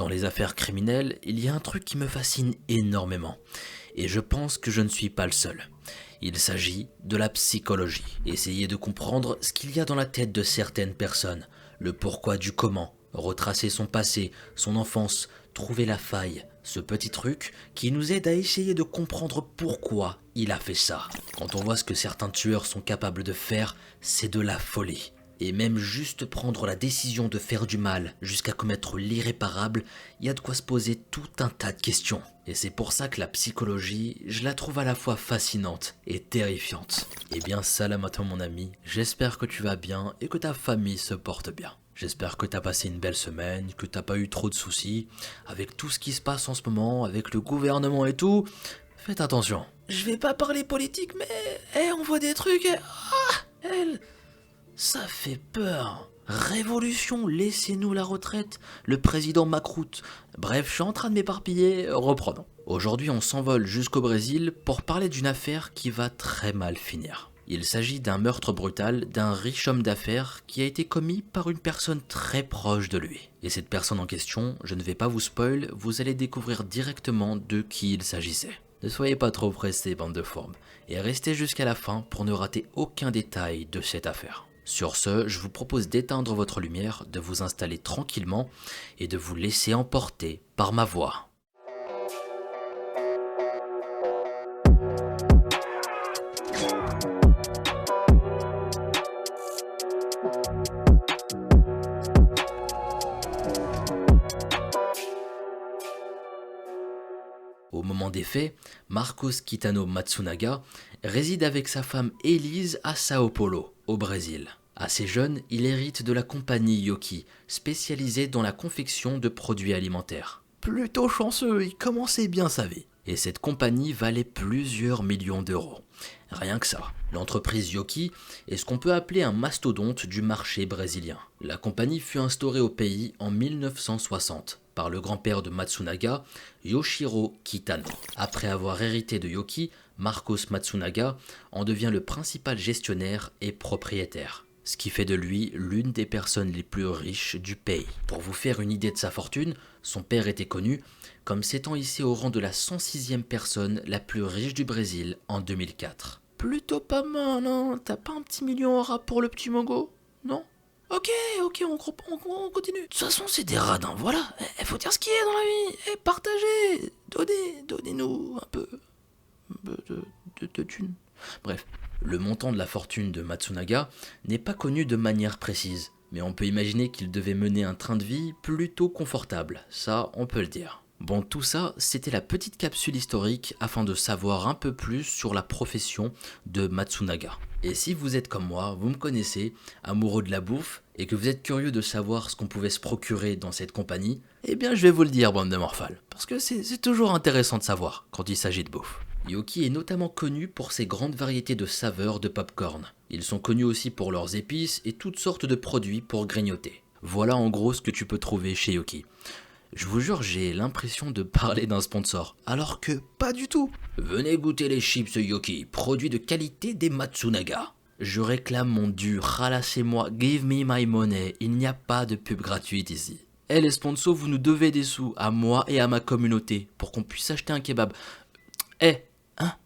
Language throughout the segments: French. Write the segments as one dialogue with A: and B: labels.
A: Dans les affaires criminelles, il y a un truc qui me fascine énormément. Et je pense que je ne suis pas le seul. Il s'agit de la psychologie. Essayer de comprendre ce qu'il y a dans la tête de certaines personnes, le pourquoi du comment, retracer son passé, son enfance, trouver la faille, ce petit truc qui nous aide à essayer de comprendre pourquoi il a fait ça. Quand on voit ce que certains tueurs sont capables de faire, c'est de la folie. Et même juste prendre la décision de faire du mal jusqu'à commettre l'irréparable, il y a de quoi se poser tout un tas de questions. Et c'est pour ça que la psychologie, je la trouve à la fois fascinante et terrifiante. Eh bien salam à toi mon ami, j'espère que tu vas bien et que ta famille se porte bien. J'espère que t'as passé une belle semaine, que t'as pas eu trop de soucis, avec tout ce qui se passe en ce moment, avec le gouvernement et tout. Faites attention. Je vais pas parler politique mais, on voit des trucs, ça fait peur. Révolution, laissez-nous la retraite, le président Macroute. Bref, je suis en train de m'éparpiller, reprenons. Aujourd'hui, on s'envole jusqu'au Brésil pour parler d'une affaire qui va très mal finir. Il s'agit d'un meurtre brutal d'un riche homme d'affaires qui a été commis par une personne très proche de lui. Et cette personne en question, je ne vais pas vous spoil, vous allez découvrir directement de qui il s'agissait. Ne soyez pas trop pressés, bande de fourbes, et restez jusqu'à la fin pour ne rater aucun détail de cette affaire. Sur ce, je vous propose d'éteindre votre lumière, de vous installer tranquillement et de vous laisser emporter par ma voix. Au moment des faits, Marcos Kitano Matsunaga réside avec sa femme Elise à Sao Paulo, au Brésil. Assez jeune, il hérite de la compagnie Yoki, spécialisée dans la confection de produits alimentaires. Plutôt chanceux, il commençait bien sa vie. Et cette compagnie valait plusieurs millions d'euros. Rien que ça. L'entreprise Yoki est ce qu'on peut appeler un mastodonte du marché brésilien. La compagnie fut instaurée au pays en 1960 par le grand-père de Matsunaga, Yoshiro Kitano. Après avoir hérité de Yoki, Marcos Matsunaga en devient le principal gestionnaire et propriétaire, ce qui fait de lui l'une des personnes les plus riches du pays. Pour vous faire une idée de sa fortune, son père était connu comme s'étant hissé au rang de la 106e personne la plus riche du Brésil en 2004. Plutôt pas mal, hein? T'as pas un petit million en rap pour le petit Mongo? Non? Ok, on continue. De toute façon, c'est des radins, voilà. Faut dire ce qu'il y a dans la vie. Partagez. Donnez-nous un peu de thunes. Bref, le montant de la fortune de Matsunaga n'est pas connu de manière précise, mais on peut imaginer qu'il devait mener un train de vie plutôt confortable, ça on peut le dire. Bon, tout ça, c'était la petite capsule historique afin de savoir un peu plus sur la profession de Matsunaga. Et si vous êtes comme moi, vous me connaissez, amoureux de la bouffe, et que vous êtes curieux de savoir ce qu'on pouvait se procurer dans cette compagnie, eh bien je vais vous le dire, bande de morphales, parce que c'est toujours intéressant de savoir quand il s'agit de bouffe. Yoki est notamment connu pour ses grandes variétés de saveurs de popcorn. Ils sont connus aussi pour leurs épices et toutes sortes de produits pour grignoter. Voilà en gros ce que tu peux trouver chez Yoki. Je vous jure, j'ai l'impression de parler d'un sponsor, alors que pas du tout. Venez goûter les chips Yoki, produits de qualité des Matsunaga. Je réclame mon dû, ralassez-moi, give me my money, il n'y a pas de pub gratuite ici. Les sponsors, vous nous devez des sous, à moi et à ma communauté, pour qu'on puisse acheter un kebab.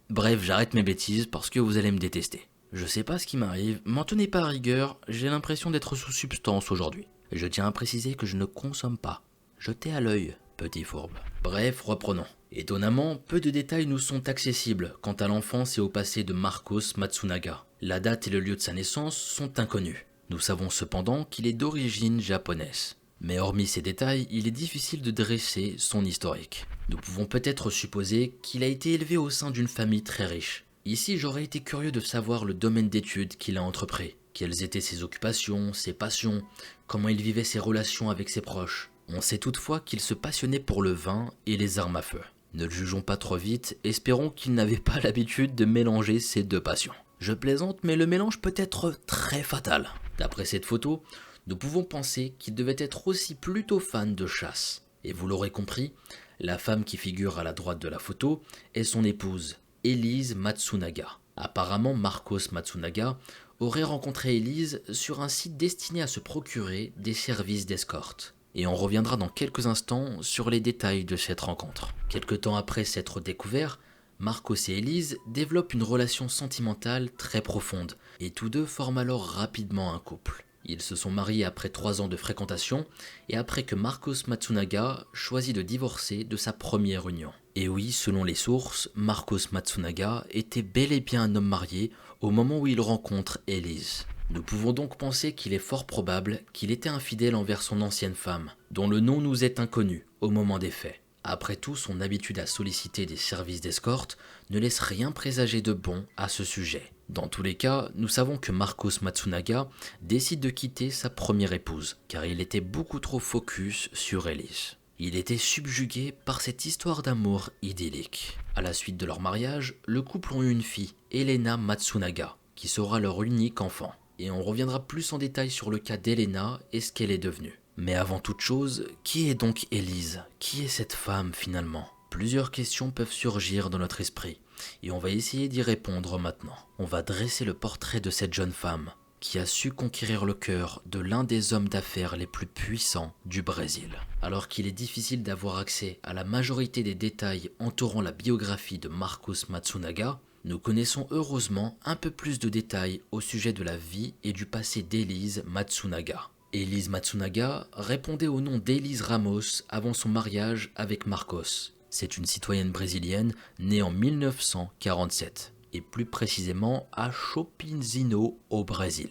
A: Bref, j'arrête mes bêtises parce que vous allez me détester. Je sais pas ce qui m'arrive, m'en tenez pas à rigueur, j'ai l'impression d'être sous substance aujourd'hui. Je tiens à préciser que je ne consomme pas. Jetez à l'œil, petit fourbe. Bref, reprenons. Étonnamment, peu de détails nous sont accessibles quant à l'enfance et au passé de Marcos Matsunaga. La date et le lieu de sa naissance sont inconnus. Nous savons cependant qu'il est d'origine japonaise. Mais hormis ces détails, il est difficile de dresser son historique. Nous pouvons peut-être supposer qu'il a été élevé au sein d'une famille très riche. Ici, j'aurais été curieux de savoir le domaine d'études qu'il a entrepris. Quelles étaient ses occupations, ses passions, comment il vivait ses relations avec ses proches. On sait toutefois qu'il se passionnait pour le vin et les armes à feu. Ne le jugeons pas trop vite, espérons qu'il n'avait pas l'habitude de mélanger ces deux passions. Je plaisante, mais le mélange peut être très fatal. D'après cette photo, nous pouvons penser qu'il devait être aussi plutôt fan de chasse. Et vous l'aurez compris, la femme qui figure à la droite de la photo est son épouse, Elise Matsunaga. Apparemment, Marcos Matsunaga aurait rencontré Elise sur un site destiné à se procurer des services d'escorte. et on reviendra dans quelques instants sur les détails de cette rencontre. Quelque temps après s'être découverts, Marcos et Elise développent une relation sentimentale très profonde, et tous deux forment alors rapidement un couple. Ils se sont mariés après 3 ans de fréquentation, et après que Marcos Matsunaga choisit de divorcer de sa première union. Et oui, selon les sources, Marcos Matsunaga était bel et bien un homme marié au moment où il rencontre Elise. Nous pouvons donc penser qu'il est fort probable qu'il était infidèle envers son ancienne femme, dont le nom nous est inconnu au moment des faits. Après tout, son habitude à solliciter des services d'escorte ne laisse rien présager de bon à ce sujet. Dans tous les cas, nous savons que Marcos Matsunaga décide de quitter sa première épouse, car il était beaucoup trop focus sur Elise. Il était subjugué par cette histoire d'amour idyllique. À la suite de leur mariage, le couple ont eu une fille, Elena Matsunaga, qui sera leur unique enfant. Et on reviendra plus en détail sur le cas d'Elena et ce qu'elle est devenue. Mais avant toute chose, qui est donc Elise? Qui est cette femme finalement? Plusieurs questions peuvent surgir dans notre esprit, et on va essayer d'y répondre maintenant. On va dresser le portrait de cette jeune femme, qui a su conquérir le cœur de l'un des hommes d'affaires les plus puissants du Brésil. Alors qu'il est difficile d'avoir accès à la majorité des détails entourant la biographie de Marcos Matsunaga, nous connaissons heureusement un peu plus de détails au sujet de la vie et du passé d'Elise Matsunaga. Elise Matsunaga répondait au nom d'Elise Ramos avant son mariage avec Marcos. C'est une citoyenne brésilienne née en 1947, et plus précisément à Chopinzino au Brésil.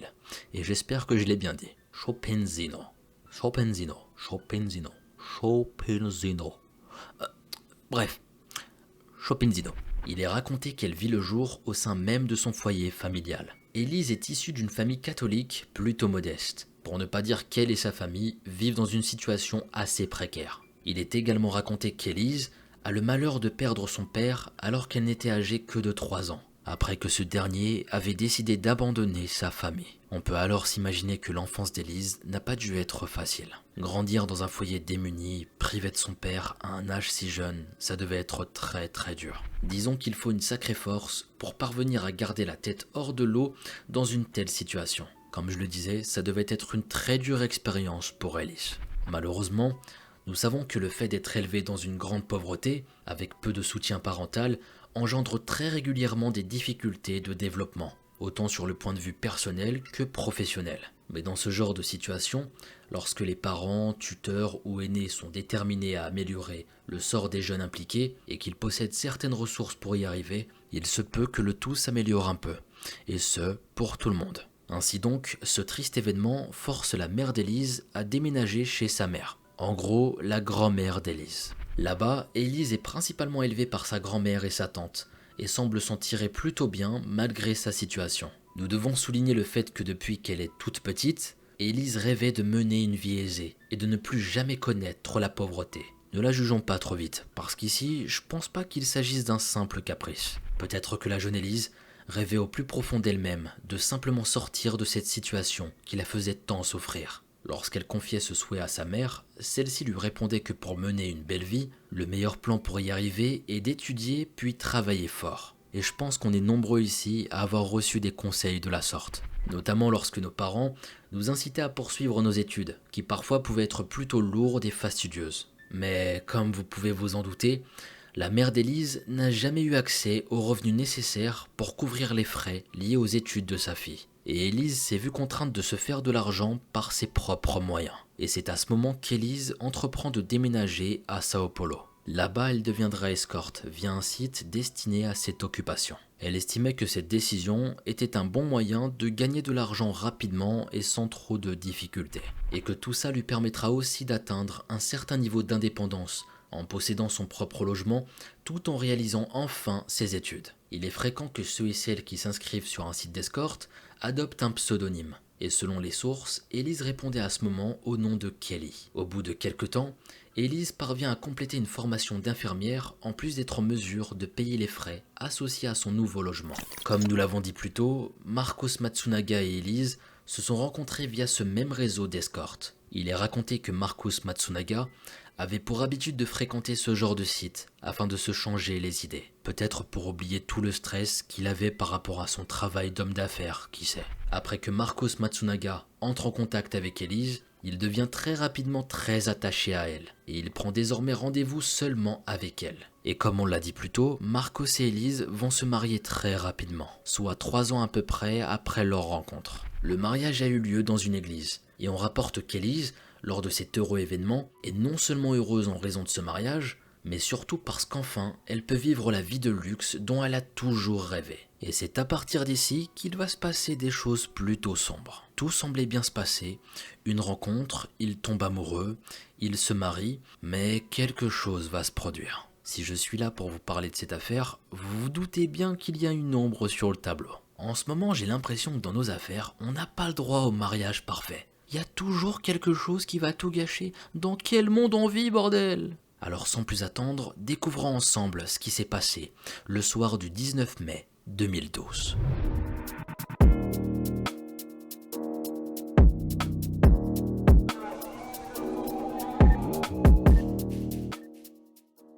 A: Et j'espère que je l'ai bien dit. Chopinzino. Chopinzino. Chopinzino. Chopinzino. Bref, Chopinzino. Il est raconté qu'elle vit le jour au sein même de son foyer familial. Elise est issue d'une famille catholique plutôt modeste, pour ne pas dire qu'elle et sa famille vivent dans une situation assez précaire. Il est également raconté qu'Elise a le malheur de perdre son père alors qu'elle n'était âgée que de 3 ans, après que ce dernier avait décidé d'abandonner sa famille. On peut alors s'imaginer que l'enfance d'Elise n'a pas dû être facile. Grandir dans un foyer démuni, privé de son père à un âge si jeune, ça devait être très très dur. Disons qu'il faut une sacrée force pour parvenir à garder la tête hors de l'eau dans une telle situation. Comme je le disais, ça devait être une très dure expérience pour Elise. Malheureusement, nous savons que le fait d'être élevé dans une grande pauvreté, avec peu de soutien parental, engendre très régulièrement des difficultés de développement, autant sur le point de vue personnel que professionnel. Mais dans ce genre de situation, lorsque les parents, tuteurs ou aînés sont déterminés à améliorer le sort des jeunes impliqués et qu'ils possèdent certaines ressources pour y arriver, il se peut que le tout s'améliore un peu, et ce, pour tout le monde. Ainsi donc, ce triste événement force la mère d'Elise à déménager chez sa mère. En gros, la grand-mère d'Elise. Là-bas, Elise est principalement élevée par sa grand-mère et sa tante, et semble s'en tirer plutôt bien malgré sa situation. Nous devons souligner le fait que depuis qu'elle est toute petite, Elise rêvait de mener une vie aisée et de ne plus jamais connaître la pauvreté. Ne la jugeons pas trop vite, parce qu'ici, je pense pas qu'il s'agisse d'un simple caprice. Peut-être que la jeune Elise rêvait au plus profond d'elle-même de simplement sortir de cette situation qui la faisait tant souffrir. Lorsqu'elle confiait ce souhait à sa mère, celle-ci lui répondait que pour mener une belle vie, le meilleur plan pour y arriver est d'étudier puis travailler fort. Et je pense qu'on est nombreux ici à avoir reçu des conseils de la sorte, notamment lorsque nos parents nous incitaient à poursuivre nos études, qui parfois pouvaient être plutôt lourdes et fastidieuses. Mais comme vous pouvez vous en douter, la mère d'Elise n'a jamais eu accès aux revenus nécessaires pour couvrir les frais liés aux études de sa fille. Et Elise s'est vue contrainte de se faire de l'argent par ses propres moyens. Et c'est à ce moment qu'Elise entreprend de déménager à Sao Paulo. Là-bas, elle deviendra escorte via un site destiné à cette occupation. Elle estimait que cette décision était un bon moyen de gagner de l'argent rapidement et sans trop de difficultés. Et que tout ça lui permettra aussi d'atteindre un certain niveau d'indépendance en possédant son propre logement tout en réalisant enfin ses études. Il est fréquent que ceux et celles qui s'inscrivent sur un site d'escorte adoptent un pseudonyme. Et selon les sources, Elise répondait à ce moment au nom de Kelly. Au bout de quelques temps, Elise parvient à compléter une formation d'infirmière en plus d'être en mesure de payer les frais associés à son nouveau logement. Comme nous l'avons dit plus tôt, Marcos Matsunaga et Elise se sont rencontrés via ce même réseau d'escorte. Il est raconté que Marcos Matsunaga avait pour habitude de fréquenter ce genre de site afin de se changer les idées. Peut-être pour oublier tout le stress qu'il avait par rapport à son travail d'homme d'affaires, qui sait. Après que Marcos Matsunaga entre en contact avec Elise, Il devient très rapidement très attaché à elle, et il prend désormais rendez-vous seulement avec elle. Et comme on l'a dit plus tôt, Marcos et Elise vont se marier très rapidement, soit 3 ans à peu près après leur rencontre. Le mariage a eu lieu dans une église, et on rapporte qu'Elise, lors de cet heureux événement, est non seulement heureuse en raison de ce mariage, mais surtout parce qu'enfin, elle peut vivre la vie de luxe dont elle a toujours rêvé. Et c'est à partir d'ici qu'il va se passer des choses plutôt sombres. Tout semblait bien se passer, une rencontre, ils tombent amoureux, ils se marient, mais quelque chose va se produire. Si je suis là pour vous parler de cette affaire, vous vous doutez bien qu'il y a une ombre sur le tableau. En ce moment, j'ai l'impression que dans nos affaires, on n'a pas le droit au mariage parfait. Il y a toujours quelque chose qui va tout gâcher. Dans quel monde on vit, bordel ? Alors sans plus attendre, découvrons ensemble ce qui s'est passé le soir du 19 mai 2012.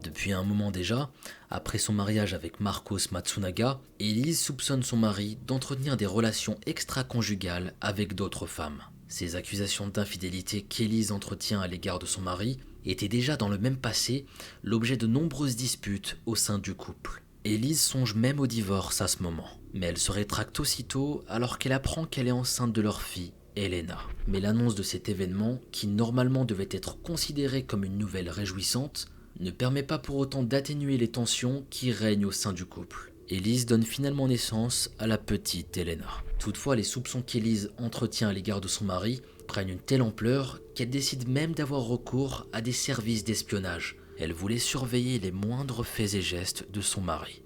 A: Depuis un moment déjà, après son mariage avec Marcos Matsunaga, Elise soupçonne son mari d'entretenir des relations extra-conjugales avec d'autres femmes. Ces accusations d'infidélité qu'Elise entretient à l'égard de son mari étaient déjà dans le même passé l'objet de nombreuses disputes au sein du couple. Elise songe même au divorce à ce moment, mais elle se rétracte aussitôt alors qu'elle apprend qu'elle est enceinte de leur fille, Elena. Mais l'annonce de cet événement, qui normalement devait être considéré comme une nouvelle réjouissante, ne permet pas pour autant d'atténuer les tensions qui règnent au sein du couple. Elise donne finalement naissance à la petite Elena. Toutefois, les soupçons qu'Elise entretient à l'égard de son mari prennent une telle ampleur qu'elle décide même d'avoir recours à des services d'espionnage. Elle voulait surveiller les moindres faits et gestes de son mari.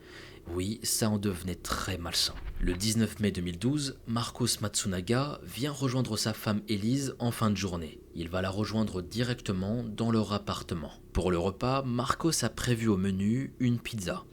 A: Oui, ça en devenait très malsain. Le 19 mai 2012, Marcos Matsunaga vient rejoindre sa femme Elise en fin de journée. Il va la rejoindre directement dans leur appartement. Pour le repas, Marcos a prévu au menu une pizza.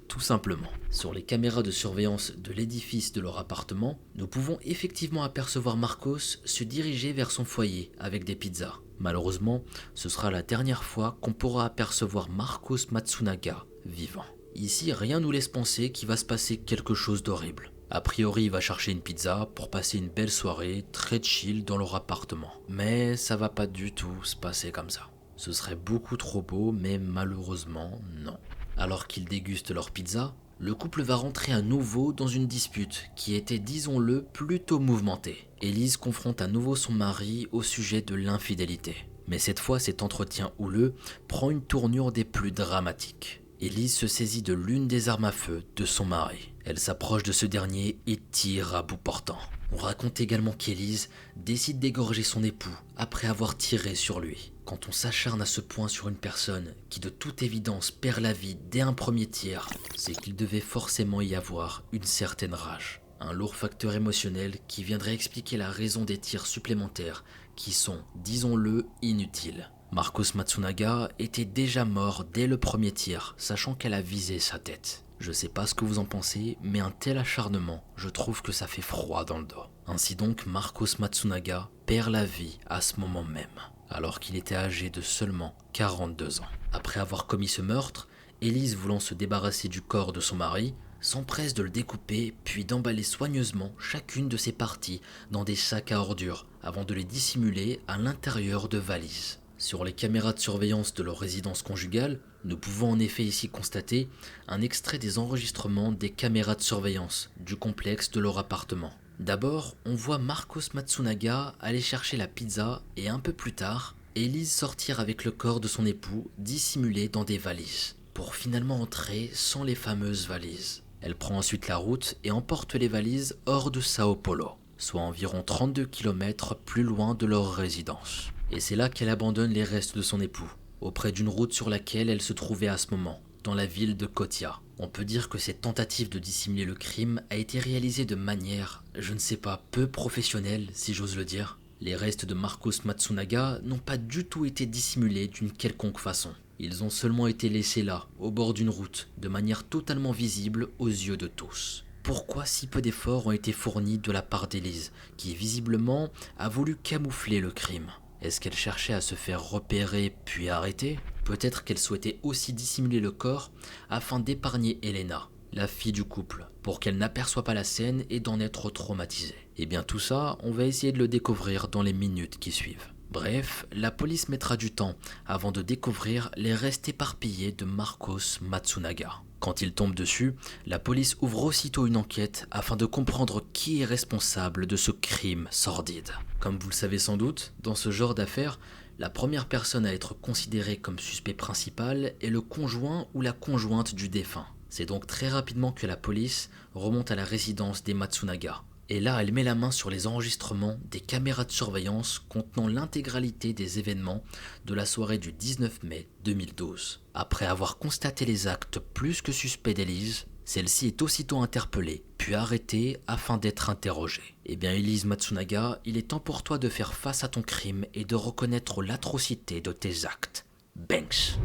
A: Tout simplement. Sur les caméras de surveillance de l'édifice de leur appartement, nous pouvons effectivement apercevoir Marcos se diriger vers son foyer avec des pizzas. Malheureusement, ce sera la dernière fois qu'on pourra apercevoir Marcos Matsunaga vivant. Ici, rien nous laisse penser qu'il va se passer quelque chose d'horrible. A priori, il va chercher une pizza pour passer une belle soirée très chill dans leur appartement. Mais ça va pas du tout se passer comme ça. Ce serait beaucoup trop beau, mais malheureusement, non. Alors qu'ils dégustent leur pizza, le couple va rentrer à nouveau dans une dispute qui était, disons-le, plutôt mouvementée. Elise confronte à nouveau son mari au sujet de l'infidélité. Mais cette fois, cet entretien houleux prend une tournure des plus dramatiques. Elise se saisit de l'une des armes à feu de son mari. Elle s'approche de ce dernier et tire à bout portant. On raconte également qu'Elise décide d'égorger son époux après avoir tiré sur lui. Quand on s'acharne à ce point sur une personne qui de toute évidence perd la vie dès un premier tir, c'est qu'il devait forcément y avoir une certaine rage. Un lourd facteur émotionnel qui viendrait expliquer la raison des tirs supplémentaires qui sont, disons-le, inutiles. Marcos Matsunaga était déjà mort dès le premier tir, sachant qu'elle a visé sa tête. Je sais pas ce que vous en pensez, mais un tel acharnement, je trouve que ça fait froid dans le dos. Ainsi donc, Marcos Matsunaga perd la vie à ce moment même, alors qu'il était âgé de seulement 42 ans. Après avoir commis ce meurtre, Elise, voulant se débarrasser du corps de son mari, s'empresse de le découper puis d'emballer soigneusement chacune de ses parties dans des sacs à ordures avant de les dissimuler à l'intérieur de valises. Sur les caméras de surveillance de leur résidence conjugale, nous pouvons en effet ici constater un extrait des enregistrements des caméras de surveillance du complexe de leur appartement. D'abord, on voit Marcos Matsunaga aller chercher la pizza et un peu plus tard, Elise sortir avec le corps de son époux dissimulé dans des valises, pour finalement entrer sans les fameuses valises. Elle prend ensuite la route et emporte les valises hors de Sao Paulo, soit environ 32 km plus loin de leur résidence. Et c'est là qu'elle abandonne les restes de son époux, auprès d'une route sur laquelle elle se trouvait à ce moment, dans la ville de Cotia. On peut dire que cette tentative de dissimuler le crime a été réalisée de manière, je ne sais pas, peu professionnelle, si j'ose le dire. Les restes de Marcos Matsunaga n'ont pas du tout été dissimulés d'une quelconque façon. Ils ont seulement été laissés là, au bord d'une route, de manière totalement visible aux yeux de tous. Pourquoi si peu d'efforts ont été fournis de la part d'Elise, qui visiblement a voulu camoufler le crime ? Est-ce qu'elle cherchait à se faire repérer puis arrêter ? Peut-être qu'elle souhaitait aussi dissimuler le corps afin d'épargner Elena, la fille du couple, pour qu'elle n'aperçoive pas la scène et d'en être traumatisée. Et bien tout ça, on va essayer de le découvrir dans les minutes qui suivent. Bref, la police mettra du temps avant de découvrir les restes éparpillés de Marcos Matsunaga. Quand il tombe dessus, la police ouvre aussitôt une enquête afin de comprendre qui est responsable de ce crime sordide. Comme vous le savez sans doute, dans ce genre d'affaires, la première personne à être considérée comme suspect principal est le conjoint ou la conjointe du défunt. C'est donc très rapidement que la police remonte à la résidence des Matsunaga. Et là, elle met la main sur les enregistrements des caméras de surveillance contenant l'intégralité des événements de la soirée du 19 mai 2012. Après avoir constaté les actes plus que suspects d'Elise, celle-ci est aussitôt interpellée, puis arrêtée afin d'être interrogée. Eh bien Elise Matsunaga, il est temps pour toi de faire face à ton crime et de reconnaître l'atrocité de tes actes. Banks.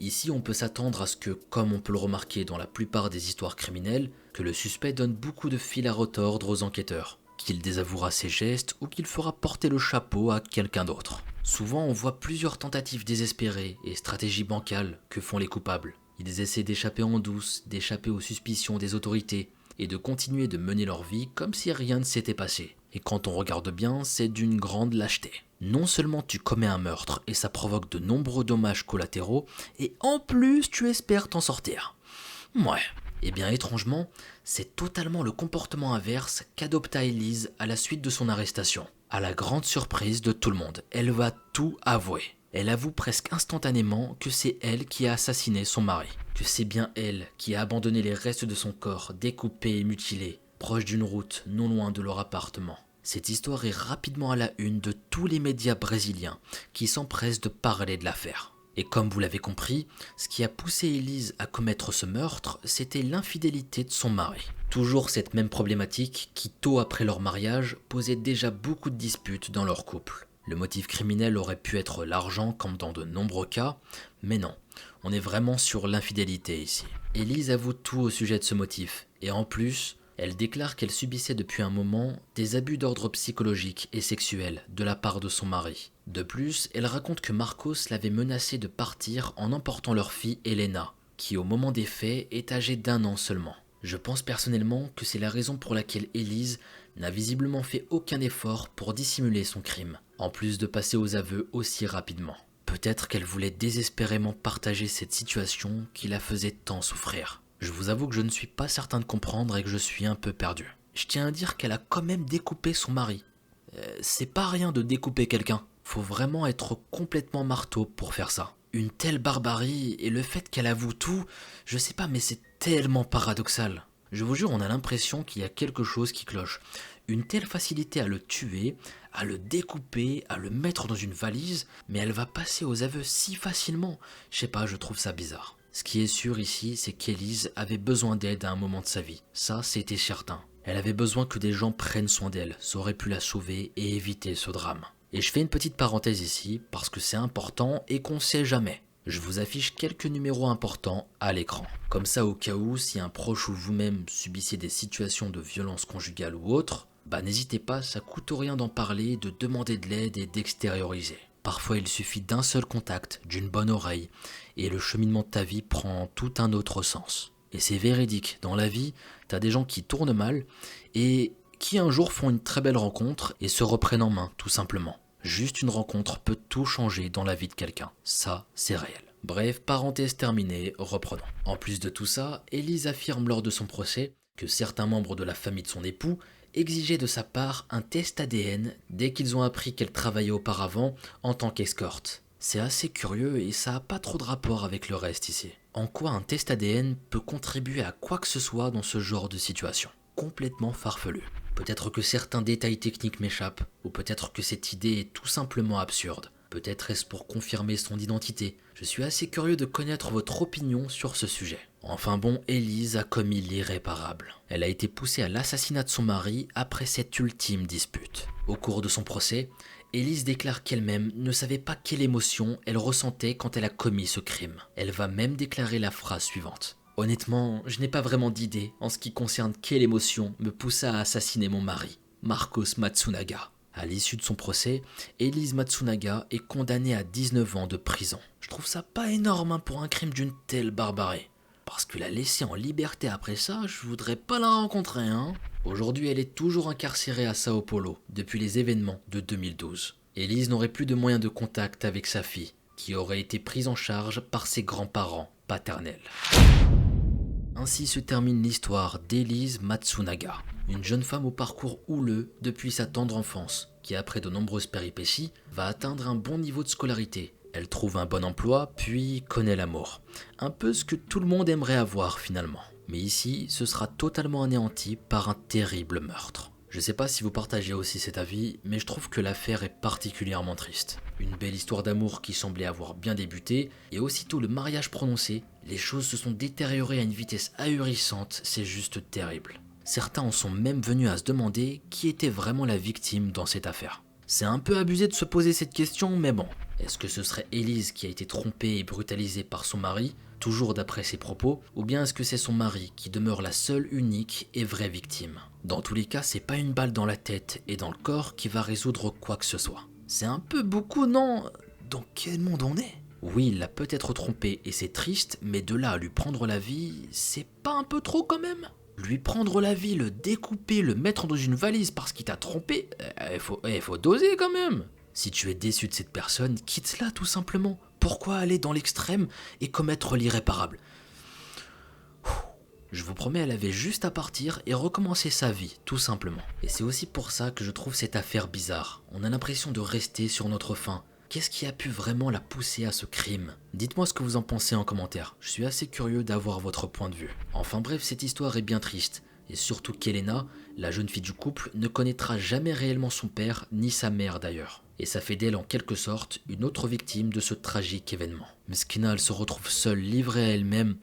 A: Ici, on peut s'attendre à ce que, comme on peut le remarquer dans la plupart des histoires criminelles, que le suspect donne beaucoup de fil à retordre aux enquêteurs, qu'il désavouera ses gestes ou qu'il fera porter le chapeau à quelqu'un d'autre. Souvent, on voit plusieurs tentatives désespérées et stratégies bancales que font les coupables. Ils essaient d'échapper en douce, d'échapper aux suspicions des autorités et de continuer de mener leur vie comme si rien ne s'était passé. Et quand on regarde bien, c'est d'une grande lâcheté. Non seulement tu commets un meurtre et ça provoque de nombreux dommages collatéraux, et en plus tu espères t'en sortir. Ouais. Et bien étrangement, c'est totalement le comportement inverse qu'adopta Elise à la suite de son arrestation. À la grande surprise de tout le monde, elle va tout avouer. Elle avoue presque instantanément que c'est elle qui a assassiné son mari, que c'est bien elle qui a abandonné les restes de son corps découpés et mutilés, proche d'une route non loin de leur appartement. Cette histoire est rapidement à la une de tous les médias brésiliens qui s'empressent de parler de l'affaire. Et comme vous l'avez compris, ce qui a poussé Elise à commettre ce meurtre, c'était l'infidélité de son mari. Toujours cette même problématique qui, tôt après leur mariage, posait déjà beaucoup de disputes dans leur couple. Le motif criminel aurait pu être l'argent comme dans de nombreux cas, mais non, on est vraiment sur l'infidélité ici. Elise avoue tout au sujet de ce motif, et en plus, elle déclare qu'elle subissait depuis un moment des abus d'ordre psychologique et sexuel de la part de son mari. De plus, elle raconte que Marcos l'avait menacée de partir en emportant leur fille Helena, qui au moment des faits est âgée d'1 an seulement. Je pense personnellement que c'est la raison pour laquelle Elise n'a visiblement fait aucun effort pour dissimuler son crime, en plus de passer aux aveux aussi rapidement. Peut-être qu'elle voulait désespérément partager cette situation qui la faisait tant souffrir. Je vous avoue que je ne suis pas certain de comprendre et que je suis un peu perdu. Je tiens à dire qu'elle a quand même découpé son mari. C'est pas rien de découper quelqu'un. Faut vraiment être complètement marteau pour faire ça. Une telle barbarie et le fait qu'elle avoue tout, je sais pas mais c'est tellement paradoxal. Je vous jure, on a l'impression qu'il y a quelque chose qui cloche. Une telle facilité à le tuer, à le découper, à le mettre dans une valise, mais elle va passer aux aveux si facilement. Je sais pas, je trouve ça bizarre. Ce qui est sûr ici, c'est qu'Elise avait besoin d'aide à un moment de sa vie. Ça, c'était certain. Elle avait besoin que des gens prennent soin d'elle. Ça aurait pu la sauver et éviter ce drame. Et je fais une petite parenthèse ici, parce que c'est important et qu'on sait jamais. Je vous affiche quelques numéros importants à l'écran. Comme ça, au cas où, si un proche ou vous-même subissez des situations de violence conjugale ou autre, n'hésitez pas, ça coûte rien d'en parler, de demander de l'aide et d'extérioriser. Parfois, il suffit d'un seul contact, d'une bonne oreille, et le cheminement de ta vie prend tout un autre sens. Et c'est véridique, dans la vie, t'as des gens qui tournent mal, et qui un jour font une très belle rencontre et se reprennent en main, tout simplement. Juste une rencontre peut tout changer dans la vie de quelqu'un. Ça, c'est réel. Bref, parenthèse terminée, reprenons. En plus de tout ça, Elise affirme lors de son procès que certains membres de la famille de son époux exigeaient de sa part un test ADN dès qu'ils ont appris qu'elle travaillait auparavant en tant qu'escorte. C'est assez curieux et ça n'a pas trop de rapport avec le reste ici. En quoi un test ADN peut contribuer à quoi que ce soit dans ce genre de situation? Complètement farfelu. Peut-être que certains détails techniques m'échappent, ou peut-être que cette idée est tout simplement absurde. Peut-être est-ce pour confirmer son identité. Je suis assez curieux de connaître votre opinion sur ce sujet. Enfin bon, Elise a commis l'irréparable. Elle a été poussée à l'assassinat de son mari après cette ultime dispute. Au cours de son procès, Elise déclare qu'elle-même ne savait pas quelle émotion elle ressentait quand elle a commis ce crime. Elle va même déclarer la phrase suivante. Honnêtement, je n'ai pas vraiment d'idée en ce qui concerne quelle émotion me poussa à assassiner mon mari, Marcos Matsunaga. À l'issue de son procès, Elise Matsunaga est condamnée à 19 ans de prison. Je trouve ça pas énorme pour un crime d'une telle barbarie. parce que la laisser en liberté après ça, je voudrais pas la rencontrer, hein. Aujourd'hui, elle est toujours incarcérée à Sao Paulo, depuis les événements de 2012. Élise n'aurait plus de moyens de contact avec sa fille, qui aurait été prise en charge par ses grands-parents paternels. Ainsi se termine l'histoire d'Élise Matsunaga, une jeune femme au parcours houleux depuis sa tendre enfance, qui après de nombreuses péripéties, va atteindre un bon niveau de scolarité. Elle trouve un bon emploi, puis connaît l'amour. Un peu ce que tout le monde aimerait avoir finalement. Mais ici, ce sera totalement anéanti par un terrible meurtre. Je sais pas si vous partagez aussi cet avis, mais je trouve que l'affaire est particulièrement triste. Une belle histoire d'amour qui semblait avoir bien débuté, et aussitôt le mariage prononcé, les choses se sont détériorées à une vitesse ahurissante, c'est juste terrible. Certains en sont même venus à se demander qui était vraiment la victime dans cette affaire. C'est un peu abusé de se poser cette question, mais bon. Est-ce que ce serait Élise qui a été trompée et brutalisée par son mari, toujours d'après ses propos, ou bien est-ce que c'est son mari qui demeure la seule, unique et vraie victime? Dans tous les cas, c'est pas une balle dans la tête et dans le corps qui va résoudre quoi que ce soit. C'est un peu beaucoup, non? Dans quel monde on est? Oui, il l'a peut-être trompée et c'est triste, mais de là à lui prendre la vie, c'est pas un peu trop quand même? Lui prendre la vie, le découper, le mettre dans une valise parce qu'il t'a trompé, faut doser quand même. Si tu es déçu de cette personne, quitte-la tout simplement. Pourquoi aller dans l'extrême et commettre l'irréparable? Je vous promets, elle avait juste à partir et recommencer sa vie, tout simplement. Et c'est aussi pour ça que je trouve cette affaire bizarre. On a l'impression de rester sur notre faim. Qu'est-ce qui a pu vraiment la pousser à ce crime? Dites-moi ce que vous en pensez en commentaire. Je suis assez curieux d'avoir votre point de vue. Enfin bref, cette histoire est bien triste. Et surtout qu'Elena, la jeune fille du couple, ne connaîtra jamais réellement son père, ni sa mère d'ailleurs. Et ça fait d'elle en quelque sorte une autre victime de ce tragique événement. Meskina, elle se retrouve seule, livrée à elle-même.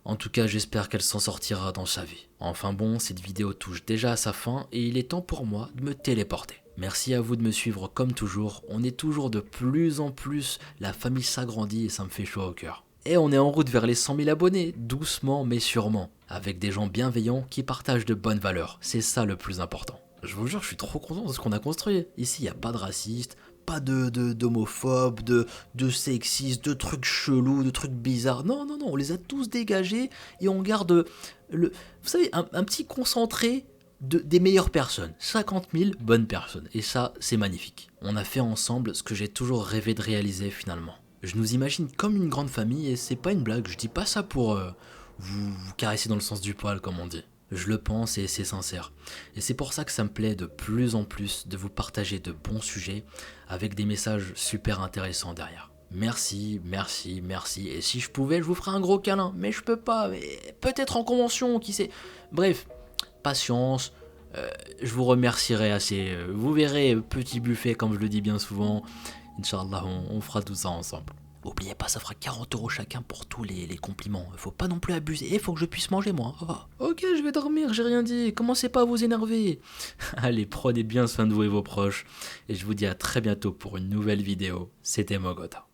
A: En tout cas, j'espère qu'elle s'en sortira dans sa vie. Enfin bon, cette vidéo touche déjà à sa fin et il est temps pour moi de me téléporter. Merci à vous de me suivre comme toujours, on est toujours de plus en plus, la famille s'agrandit et ça me fait chaud au cœur. Et on est en route vers les 100 000 abonnés, doucement mais sûrement, avec des gens bienveillants qui partagent de bonnes valeurs, c'est ça le plus important. Je vous jure, je suis trop content de ce qu'on a construit. Ici, il n'y a pas de racistes, pas d'homophobes, de sexistes, de trucs chelous, de trucs bizarres. Non, on les a tous dégagés et on garde, vous savez, un petit concentré des meilleures personnes. 50 000 bonnes personnes. Et ça, c'est magnifique. On a fait ensemble ce que j'ai toujours rêvé de réaliser finalement. Je nous imagine comme une grande famille et c'est pas une blague. Je dis pas ça pour vous caresser dans le sens du poil, comme on dit. Je le pense et c'est sincère. Et c'est pour ça que ça me plaît de plus en plus de vous partager de bons sujets avec des messages super intéressants derrière. Merci. Et si je pouvais, je vous ferais un gros câlin. Mais je peux pas. Mais peut-être en convention, qui sait. Bref, patience. Je vous remercierai assez. Vous verrez, petit buffet, comme je le dis bien souvent. Inch'Allah, on fera tout ça ensemble. Oubliez pas, ça fera 40 € chacun pour tous les compliments. Faut pas non plus abuser. Il faut que je puisse manger, moi. Oh. Ok, je vais dormir, j'ai rien dit. Commencez pas à vous énerver. Allez, prenez bien soin de vous et vos proches. Et je vous dis à très bientôt pour une nouvelle vidéo. C'était Mogota.